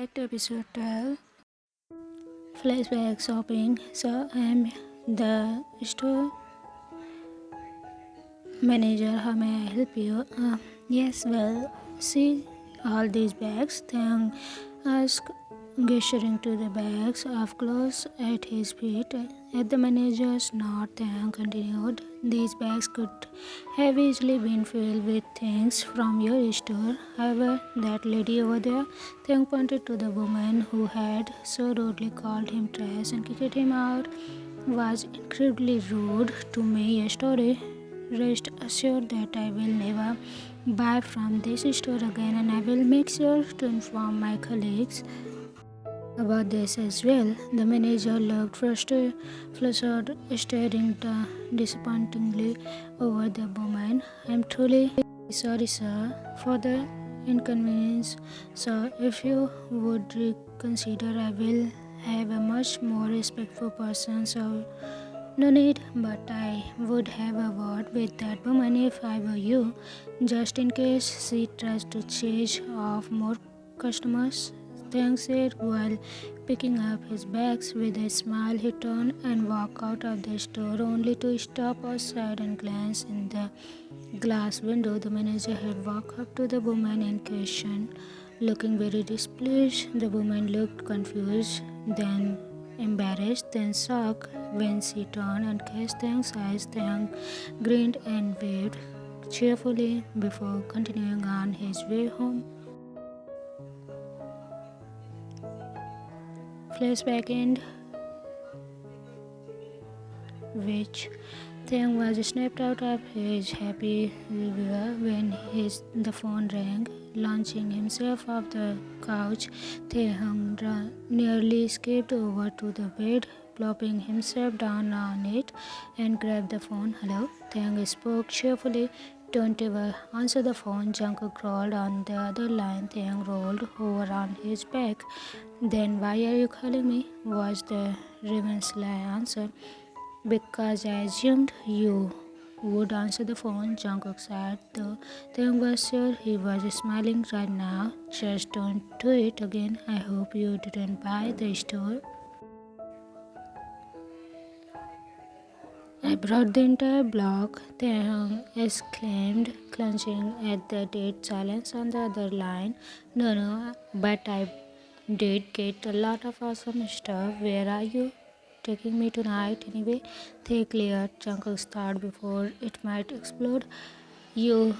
back to episode 12. Flashback shopping. So I'm the store manager. How may I help you? Yes, well, see all these bags. Then ask, gesturing to the bags of clothes at his feet. At the manager's nod, Tang continued. These bags could have easily been filled with things from your store. However, that lady over there, Tang pointed to the woman who had so rudely called him trash and kicked him out, was incredibly rude to me yesterday. Rest assured that I will never buy from this store again, and I will make sure to inform my colleagues about this as well. The manager looked flustered, staring disappointingly over the woman. I'm truly sorry, sir, for the inconvenience. So, if you would reconsider, I will have a much more respectful person. So, no need, but I would have a word with that woman if I were you, just in case she tries to chase off more customers. Thanks said while picking up his bags. With a smile, he turned and walked out of the store, only to stop outside and glance in the glass window. The manager had walked up to the woman in question, looking very displeased. The woman looked confused, then embarrassed, then shocked. When she turned and cast Tang's eyes, Tang grinned and waved cheerfully before continuing on his way home. Flashback end, which Taehyung was snapped out of his happy fever when the phone rang. Launching himself off the couch, Taehyung nearly escaped over to the bed, plopping himself down on it and grabbed the phone. Hello? Taehyung spoke cheerfully. Don't ever answer the phone. Jungkook crawled on the other line. Taehyung rolled over on his back. Then why are you calling me? Was the relentless answer. Because I assumed you would answer the phone, Jungkook said, though Taehyung was sure he was smiling right now. Just don't do it again. I hope you didn't buy the store. I brought the entire block, Taehyung exclaimed, clenching at the dead silence on the other line. No, but I did get a lot of awesome stuff. Where are you taking me tonight anyway? They cleared Jungkook's thought before it might explode. You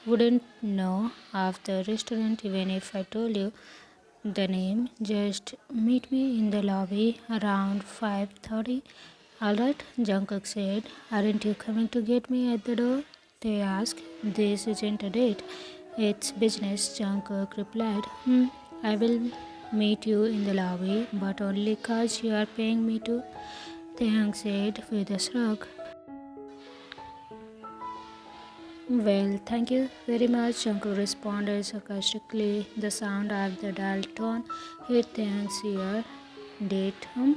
wouldn't know of the restaurant even if I told you the name. Just meet me in the lobby around 5:30. Alright, Jungkook said. Aren't you coming to get me at the door? They asked. This isn't a date. It's business, Jungkook replied. I will meet you in the lobby, but only 'cause you are paying me to, Taehyung said with a shrug. Well, thank you very much, Jungkook responded sarcastically. The sound of the dial tone hit Taehyung's ear. Date him?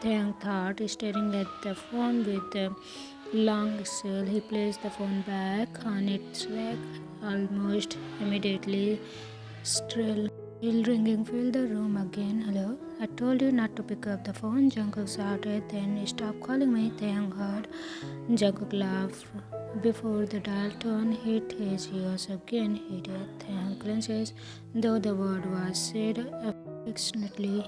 Taehyung thought, staring at the phone with the long exhale. He placed the phone back on its rack almost immediately. Still ringing filled the room again. Hello? I told you not to pick up the phone, Jungkook shouted. Then stop calling me, Taehyung heard. Jungkook laughed before the dial tone hit his ears again. He did. Taehyung clenches, though the word was said affectionately.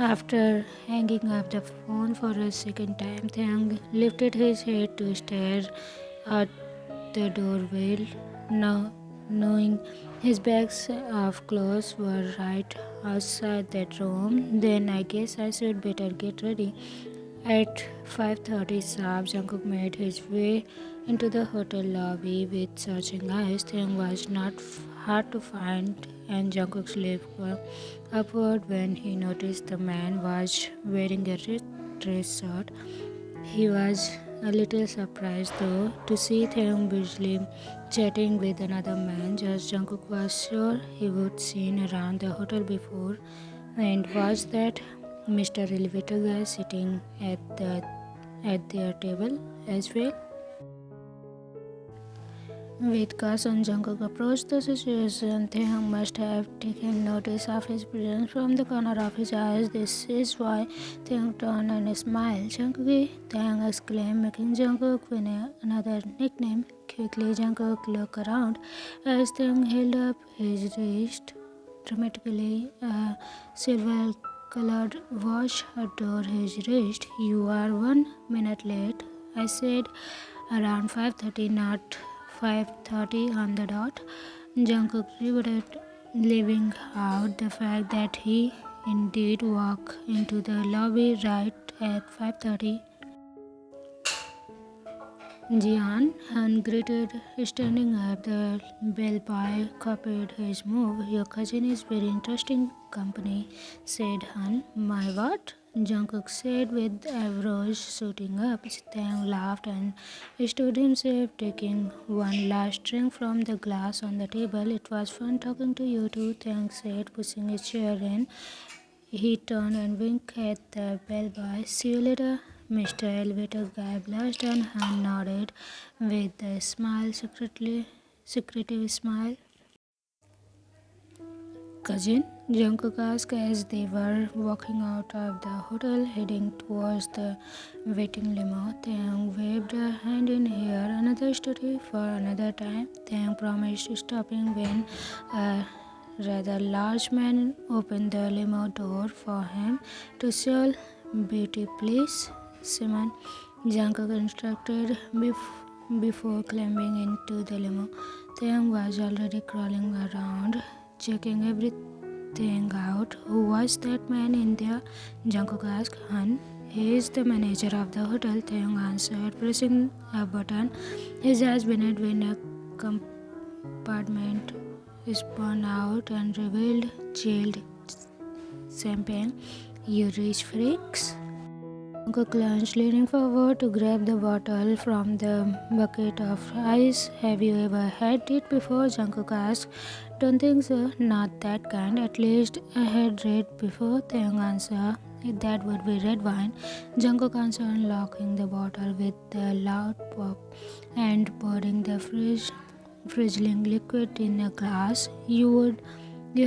After hanging up the phone for a second time, Taehyung lifted his head to stare out the doorway, knowing his bags of clothes were right outside that room. Then I guess I should better get ready. At 5:30 sharp, Jungkook made his way into the hotel lobby with searching eyes. Taehyung was not hard to find, and Jungkook's lips were upward when he noticed the man was wearing a red dress shirt. He was a little surprised though to see Taehyung busily chatting with another man. Just Jungkook was sure he would seen around the hotel before, and was that Mr. Elevator guy sitting at their table as well. With caution, Jungkook approached the situation. Taehyung must have taken notice of his presence from the corner of his eyes. This is why Taehyung turned and smiled. Jungkook, Taehyung exclaimed, making Jungkook win another nickname. Quickly, Jungkook looked around as Taehyung held up his wrist. Dramatically, a silver-colored watch adorned his wrist. "You are 1 minute late," I said, around 5:30, not 5:30 on the dot. Jungkook reverted, leaving out the fact that he indeed walked into the lobby right at 5:30. Jian Han greeted, standing up. The bellboy copied his move. "Your cousin is very interesting company," said Han. "My what?" Jungkook said with eyebrows shooting up. Taehyung laughed and stood himself, taking one last drink from the glass on the table. "It was fun talking to you too," Taehyung said, pushing his chair in. He turned and winked at the bellboy. "See you later, Mr. Elevator Guy." Blushed and Han nodded with a secretive smile. "Cousin?" Jungkook asked as they were walking out of the hotel, heading towards the waiting limo. Taehyung waved a hand in here. "Another story for another time." Taehyung promised, stopping when a rather large man opened the limo door for him. "To Seoul, beauty, please, Simon," Jungkook instructed before climbing into the limo. Taehyung was already crawling around, checking everything out. "Who was that man in there?" Jungkook asked. "Han. He is the manager of the hotel," Taehyung answered, pressing a button. His eyes beneath when a compartment spun out and revealed chilled champagne. "You rich freaks." Jungkook lunged, leaning forward to grab the bottle from the bucket of ice. "Have you ever had it before?" Jungkook asked. "Don't think so. Not that kind. At least I had red before," Taehyung answered. "That would be red wine." Jungkook answered, unlocking the bottle with a loud pop and pouring the frizzling liquid in a glass. You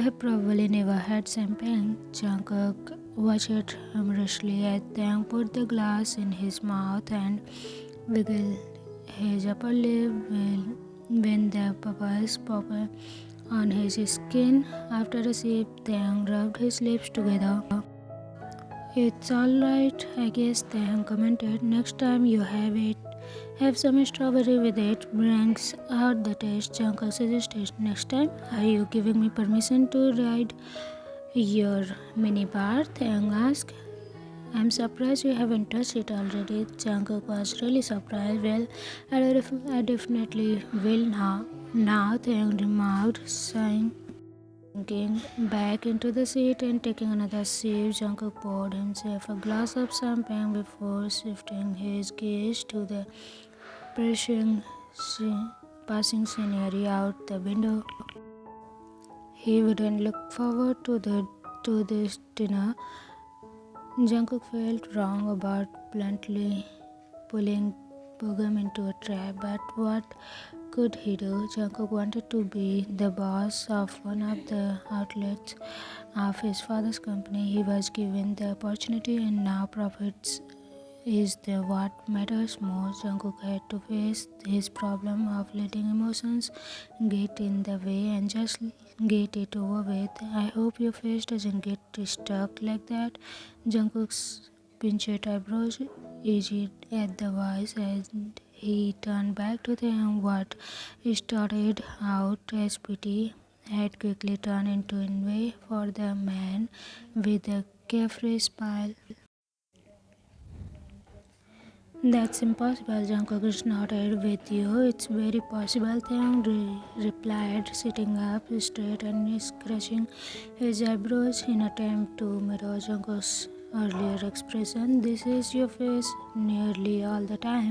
have probably never had champagne." Jungkook watched humorously as Taehyung put the glass in his mouth and wiggled his upper lip when the bubbles popped on his skin. After a sip, Taehyung rubbed his lips together. "It's all right, I guess," Taehyung commented. "Next time you have some strawberry with it. Brings out the taste," Jungkook suggested. "Next time? Are you giving me permission to ride your minibar?" Taehyung asked. "I'm surprised you haven't touched it already." Jungkook was really surprised. "Well, I definitely will now." Taehyung remarked, sighing. Sinking back into the seat and taking another sip, Jungkook poured himself a glass of champagne before shifting his gaze to the passing scenery out the window. He wouldn't look forward to this dinner. Jungkook felt wrong about bluntly pulling Bogum into a trap, but what could he do? Jungkook wanted to be the boss of one of the outlets of his father's company. He was given the opportunity, and now profits is the what matters most. Jungkook had to face his problem of letting emotions get in the way and just get it over with. "I hope your face doesn't get stuck like that." Jungkook's pinched eyebrows edged at the voice and he turned back to them. What started out as pity had quickly turned into envy for the man with a carefree smile. "That's impossible," Jungkook nodded. "With you, it's very possible," Taehyung replied, sitting up straight and scratching his eyebrows in attempt to mirror Jungkook's earlier expression. "This is your face nearly all the time."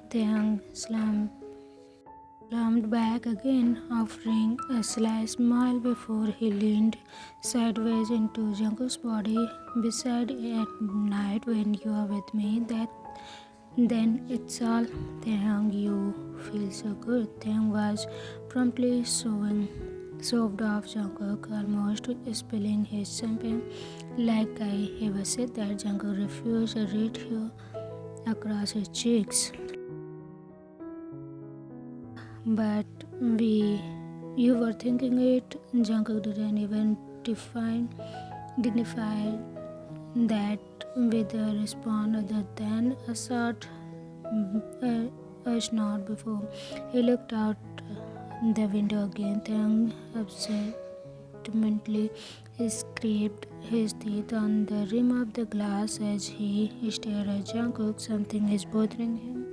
Taehyung slumped back again, offering a sly smile before he leaned sideways into Jungkook's body. "Beside at night when you are with me, Then it's all. Taehyung, you feel so good. Taehyung was promptly shoved off Jungkook, almost spilling his champagne. Like I ever said that Jungkook refused a read here across his cheeks. But you were thinking it. Jungkook didn't even dignify that with a response other than a short snort before he looked out the window again. Taehyung absently scraped his teeth on the rim of the glass as he stared at Jungkook. Something is bothering him.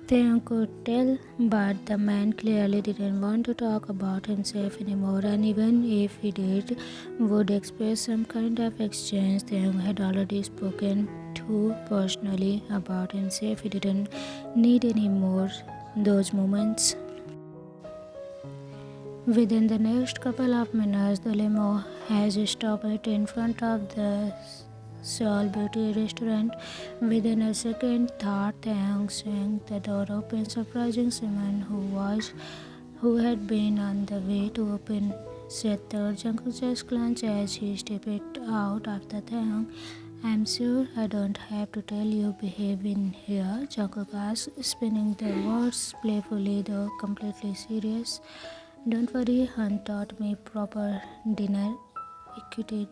Taehyung could tell, but the man clearly didn't want to talk about himself anymore, and even if he did, would express some kind of exchange. Taehyung had already spoken too personally about himself. He didn't need any more those moments. Within the next couple of minutes, the limo has stopped in front of the Seoul Beauty restaurant. Within a second, thought Taehyung swung the door open, surprising Simon, who had been on the way to open shutter. Jungkook just glanced as he stepped out after Taehyung. I'm sure I don't have to tell you behave in here, Jungkook asked, spinning the words playfully though completely serious. Don't worry, Han taught me proper dinner etiquette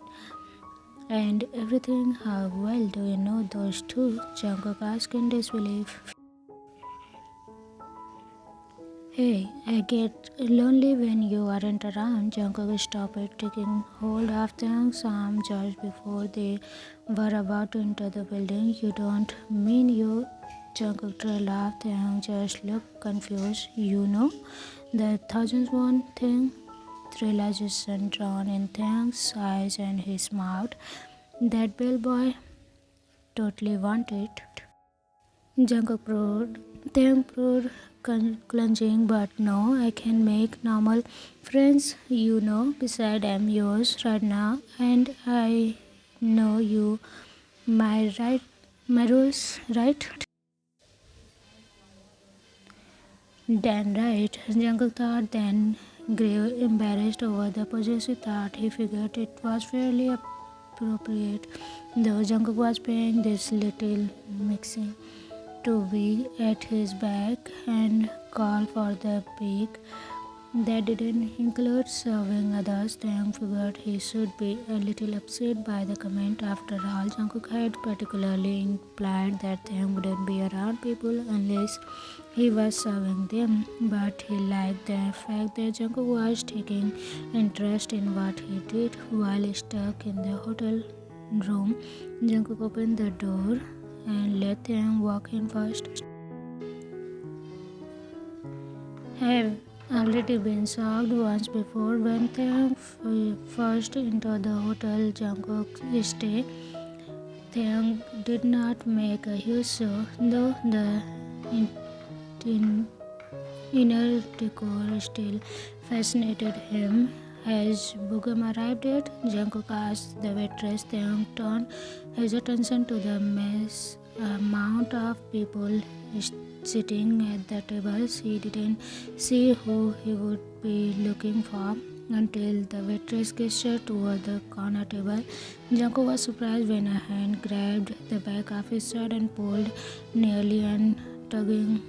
and everything. How well do you know those two? Jungkook asked in disbelief. Hey, I get lonely when you aren't around. Jungkook stopped taking hold of Taehyung's arm just before they were about to enter the building. You don't mean you? Jungkook trailed off. Taehyung just looked confused. You know, the 1001 thing? Realization drawn in Taehyung's eyes and his mouth. That bellboy totally wanted. Jungkook proved, Taehyung proved clunging, but no, I can make normal friends, you know. Besides, I'm yours right now, and I know you. My rules, right? Damn right. Jungkook thought, then grew embarrassed over the possessive thought. He figured it was fairly appropriate, though Jungkook was paying this little mixing to be at his back and call for the peak. That didn't include serving others. Taehyung figured he should be a little upset by the comment. After all, Jungkook had particularly implied that Taehyung wouldn't be around people unless he was serving them. But he liked the fact that Jungkook was taking interest in what he did while stuck in the hotel room. Jungkook opened the door and let Taehyung walk in first. Have already been shocked once before when Taehyung first entered the hotel Jungkook's stay. Taehyung did not make a huge show, though the inner decor still fascinated him. As Bugam arrived at, Jungkook asked the waitress. Taehyung turned his attention to the amount of people sitting at the tables. He didn't see who he would be looking for until the waitress gestured toward the corner table. Jungkook was surprised when a hand grabbed the back of his shirt and pulled, nearly untugging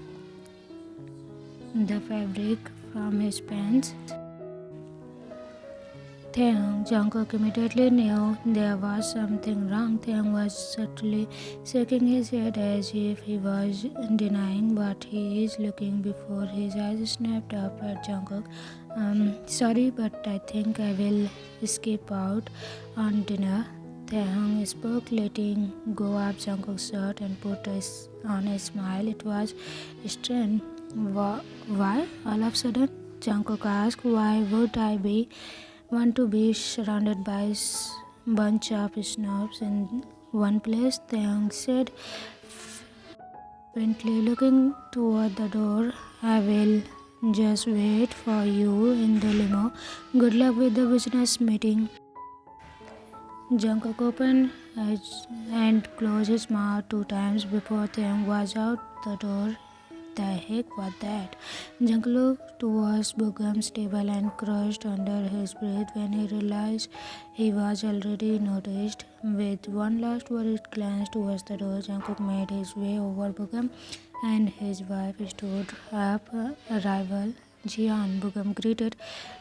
the fabric from his pants. Taehyung. Jungkook immediately knew there was something wrong. Taehyung was subtly shaking his head as if he was denying what he is looking before his eyes snapped up at Jungkook. Sorry, but I think I will skip out on dinner. Taehyung spoke, letting go of Jungkook's shirt and put on a smile. It was strange. Why? All of a sudden, Jungkook asked, why would I want to be surrounded by a bunch of snobs in one place? Taehyung said, faintly looking toward the door. I will just wait for you in the limo. Good luck with the business meeting. Jungkook opened and closed his mouth 2 times before Taehyung was out the door. The heck was that? Jungkook looked towards Bugham's table and crushed under his breath when he realized he was already noticed. With one last worried glance towards the door, Jungkook made his way over Bugam and his wife stood up. Arrival Jian, Bugam greeted,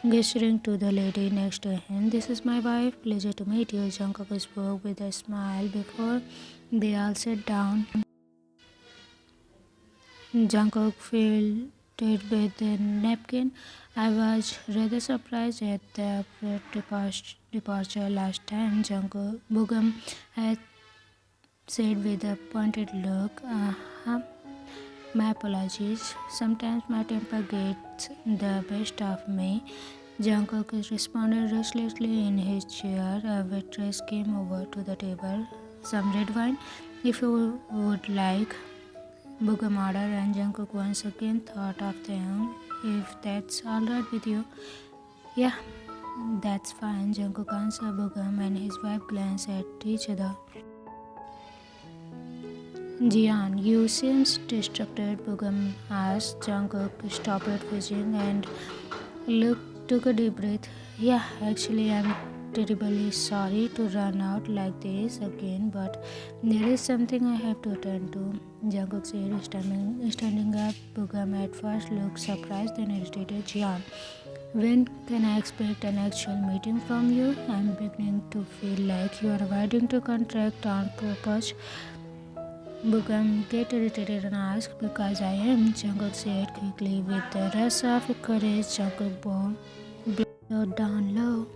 gesturing to the lady next to him. This is my wife. Pleasure to meet you. Jungkook spoke with a smile before they all sat down. Jungkook filled it with a napkin. I was rather surprised at the departure last time. Jungkook Bugam had said with a pointed look. My apologies. Sometimes my temper gets the best of me. Jungkook responded restlessly in his chair. A waitress came over to the table. Some red wine, if you would like. Bugam ordered, and Jungkook once again thought of Taehyung. If that's alright with you. Yeah, that's fine. Jungkook answered. Bugam and his wife glanced at each other. Jian, you seem distracted, Bugam asked. Jungkook stopped fishing and took a deep breath. Yeah, actually, I'm terribly sorry to run out like this again, but there is something I have to attend to. Jungkook said, standing up. Bugam at first looked surprised and irritated. Jian, when can I expect an actual meeting from you? I'm beginning to feel like you are avoiding the contract on purpose. Bugam get irritated and asked, because I am, Jungkook said quickly with the rush of courage. Jungkook bowed down low.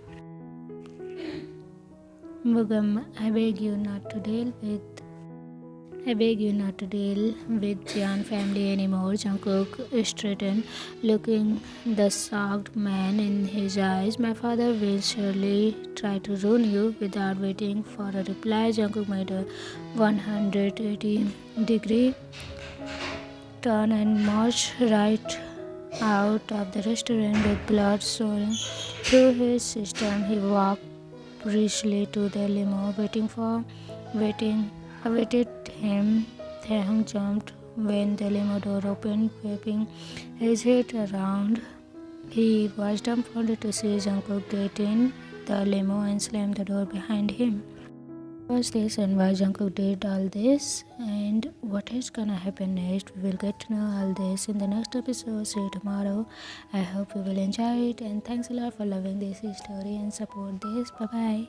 Bugam, I beg you not to deal with Jian family anymore. Jungkook straightened, looking the shocked man in his eyes. My father will surely try to ruin you. Without waiting for a reply, Jungkook made a 180-degree turn and marched right out of the restaurant with blood soaring through his system. He walked briskly to the limo, awaited him. Taehyung jumped when the limo door opened, whipping his head around. He was dumbfounded to see Jungkook get in the limo and slam the door behind him. Was this and why Jungkook did all this and what is gonna happen next? We will get to know all this in the next episode. See you tomorrow. I hope you will enjoy it, and thanks a lot for loving this story and support this. Bye bye.